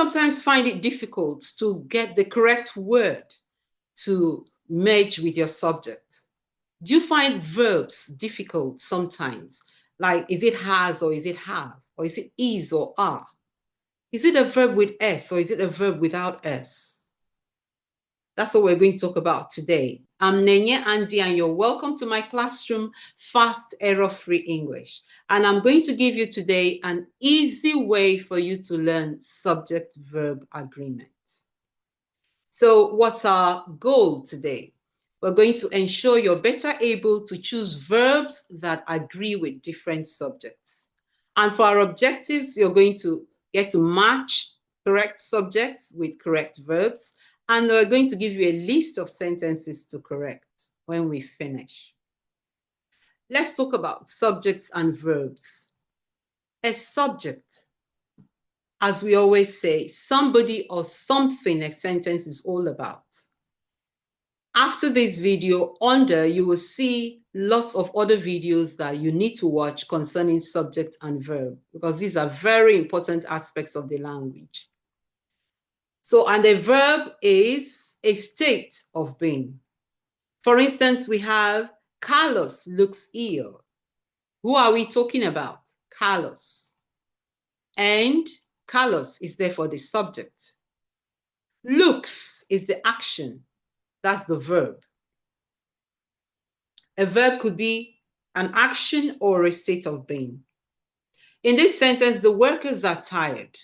sometimes find it difficult to get the correct word to merge with your subject? Do you find verbs difficult sometimes? Like, is it has or is it have? Or is it is or are? Is it a verb with S or is it a verb without S? That's what we're going to talk about today. I'm Nenye Andy, and you're welcome to my classroom, Fast Error-Free English. And I'm going to give you today an easy way for you to learn subject-verb agreement. So what's our goal today? We're going to ensure you're better able to choose verbs that agree with different subjects. And for our objectives, you're going to get to match correct subjects with correct verbs. And we're going to give you a list of sentences to correct when we finish. Let's talk about subjects and verbs. A subject, as we always say, somebody or something a sentence is all about. After this video, under you will see lots of other videos that you need to watch concerning subject and verb, because these are very important aspects of the language. So, and a verb is a state of being. For instance, we have Carlos looks ill. Who are we talking about? Carlos. And Carlos is therefore the subject. Looks is the action. That's the verb. A verb could be an action or a state of being. In this sentence, the workers are tired.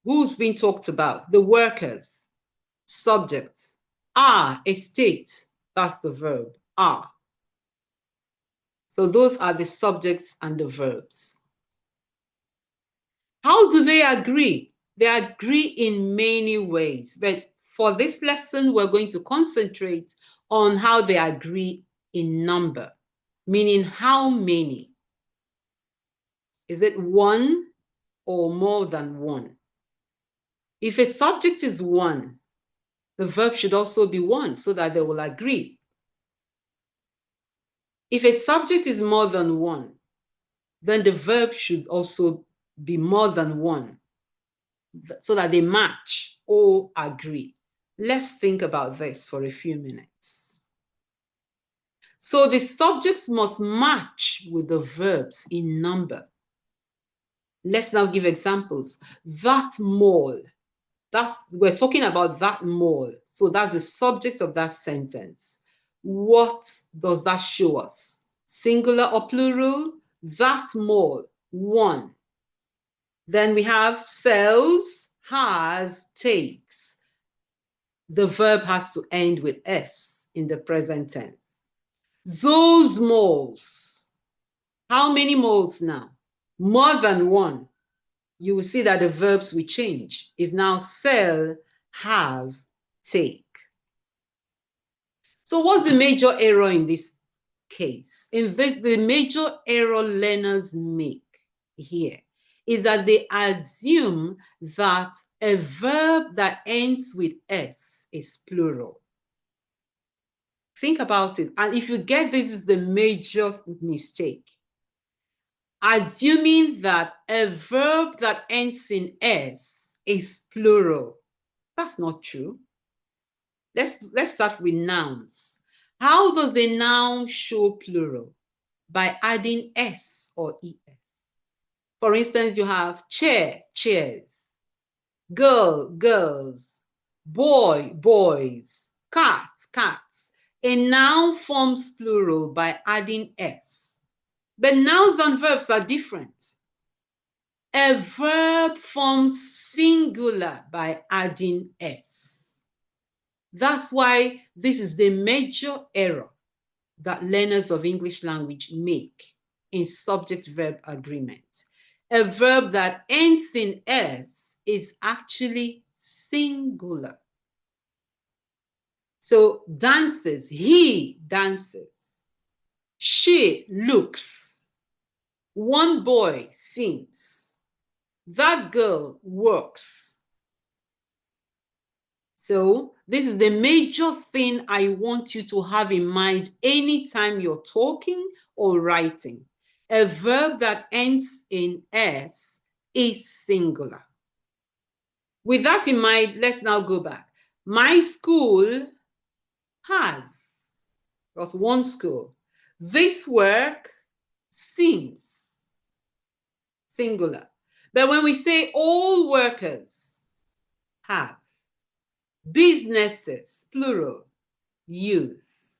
Who's being talked about? The workers. Subject. Are, a state. That's the verb. Are. So those are the subjects and the verbs. How do they agree? They agree in many ways, but for this lesson, we're going to concentrate on how they agree in number, meaning how many. Is it one or more than one? If a subject is one, the verb should also be one so that they will agree. If a subject is more than one, then the verb should also be more than one so that they match or agree. Let's think about this for a few minutes. So the subjects must match with the verbs in number. Let's now give examples. That mall. We're talking about that mall. So that's the subject of that sentence. What does that show us? Singular or plural? That mall, one. Then we have sells, has, takes. The verb has to end with S in the present tense. Those malls. How many malls now? More than one. You will see that the verbs will change. Is now sell, have, take. So what's the major error in this case? In this, the major error learners make here is that they assume that a verb that ends with S is plural. Think about it. And if you get this is the major mistake. Assuming that a verb that ends in S is plural. That's not true. Let's start with nouns. How does a noun show plural? By adding S or ES. For instance, you have chair, chairs, girl, girls, boy, boys, cat, cats. A noun forms plural by adding S. But nouns and verbs are different. A verb forms singular by adding S. That's why this is the major error that learners of English language make in subject-verb agreement. A verb that ends in S is actually singular. So dances, he dances. She looks. One boy sings. That girl works. So this is the major thing I want you to have in mind anytime you're talking or writing. A verb that ends in S is singular. With that in mind, let's now go back. My school has, that's one school. This work seems, singular. But when we say all workers have, businesses, plural, use.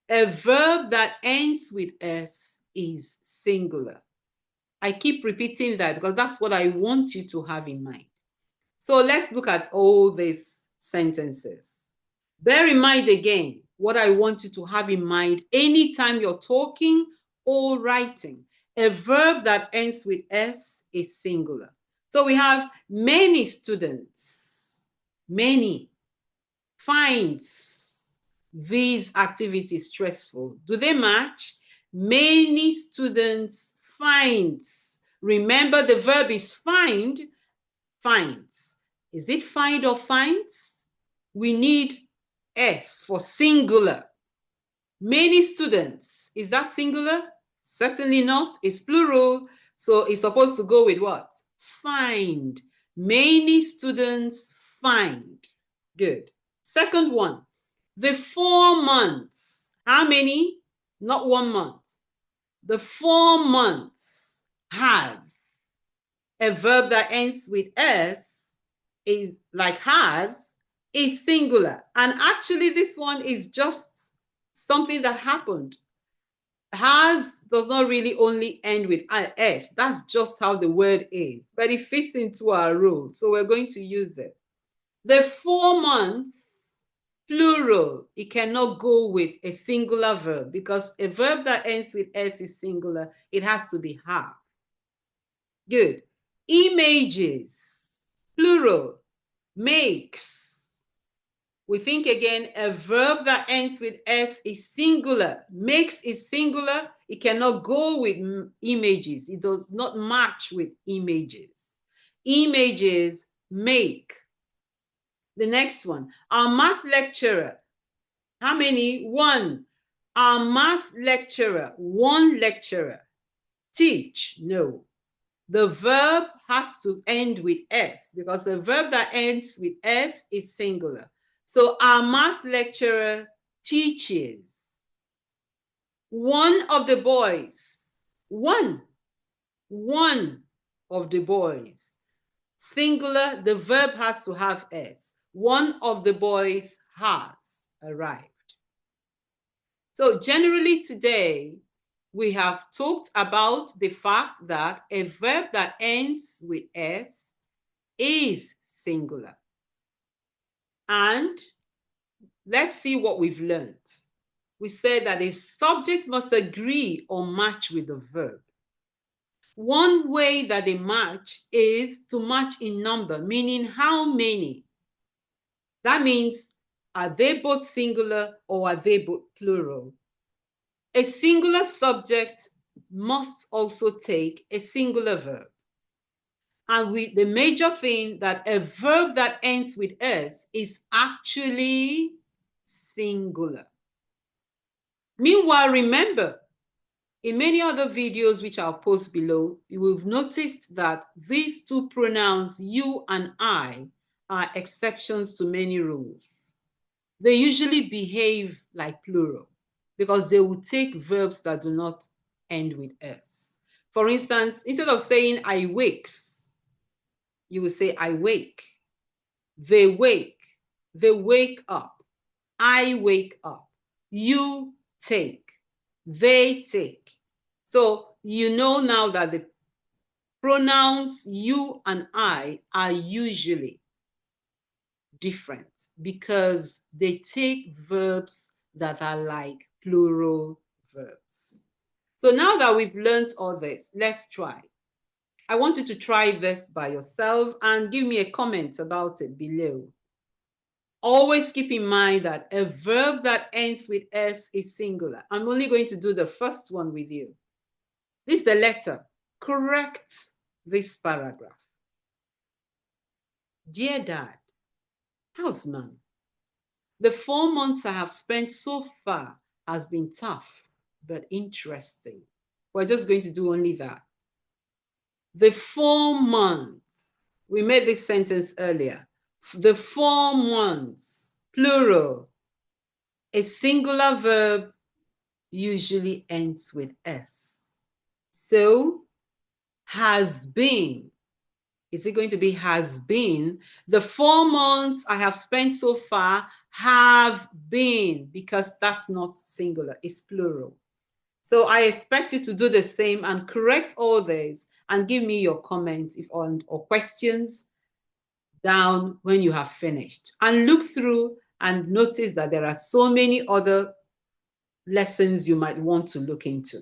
A verb that ends with S is singular. I keep repeating that because that's what I want you to have in mind. So let's look at all these sentences. Bear in mind again what I want you to have in mind anytime you're talking or writing. A verb that ends with S is singular. So we have many students, many, finds these activities stressful. Do they match? Many students finds. Remember, the verb is find, finds. Is it find or finds? We need S for singular. Many students. Is that singular? Certainly not. It's plural. So it's supposed to go with what? Find. Many students find. Good. Second one, the 4 months. How many? Not 1 month. The 4 months has. A verb that ends with S is like has, is singular. And actually this one is just something that happened. Has does not really only end with S. That's just how the word is. But it fits into our rule. So we're going to use it. The 4 months, plural, it cannot go with a singular verb because a verb that ends with S is singular. It has to be have. Good. Images, plural, makes. We think again, a verb that ends with S is singular. Makes is singular. It cannot go with images. It does not match with images. Images make. The next one, our math lecturer. How many? One. Our math lecturer, one lecturer. Teach, no. The verb has to end with S because the verb that ends with S is singular. So our math lecturer teaches. One of the boys, one of the boys. Singular, the verb has to have S. One of the boys has arrived. So generally today, we have talked about the fact that a verb that ends with S is singular. And let's see what we've learned. We said that a subject must agree or match with the verb. One way that they match is to match in number, meaning how many. That means, are they both singular or are they both plural? A singular subject must also take a singular verb. And the major thing that a verb that ends with S is actually singular. Meanwhile, remember, in many other videos which I'll post below, you will have noticed that these two pronouns, you and I, are exceptions to many rules. They usually behave like plural because they will take verbs that do not end with S. For instance, instead of saying I wakes, you will say I wake. They wake up. I wake up. You take. They take. So you know now that the pronouns you and I are usually different because they take verbs that are like plural verbs. So now that we've learned all this, let's try. I want you to try this by yourself and give me a comment about it below. Always keep in mind that a verb that ends with S is singular. I'm only going to do the first one with you. This is the letter. Correct this paragraph. Dear Dad, how's Mom? The 4 months I have spent so far has been tough, but interesting. We're just going to do only that. The 4 months. We made this sentence earlier. The 4 months, plural. A singular verb usually ends with S. So, has been. Is it going to be has been? The 4 months I have spent so far have been, because that's not singular, it's plural. So I expect you to do the same and correct all this and give me your comments or questions down when you have finished. And look through and notice that there are so many other lessons you might want to look into.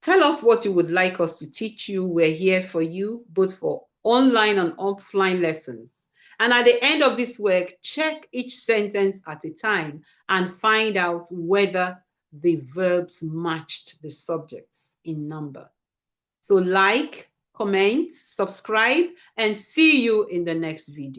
Tell us what you would like us to teach you. We're here for you, both for online and offline lessons. And at the end of this work, check each sentence at a time and find out whether the verbs matched the subjects in number. So like, comment, subscribe, and see you in the next video.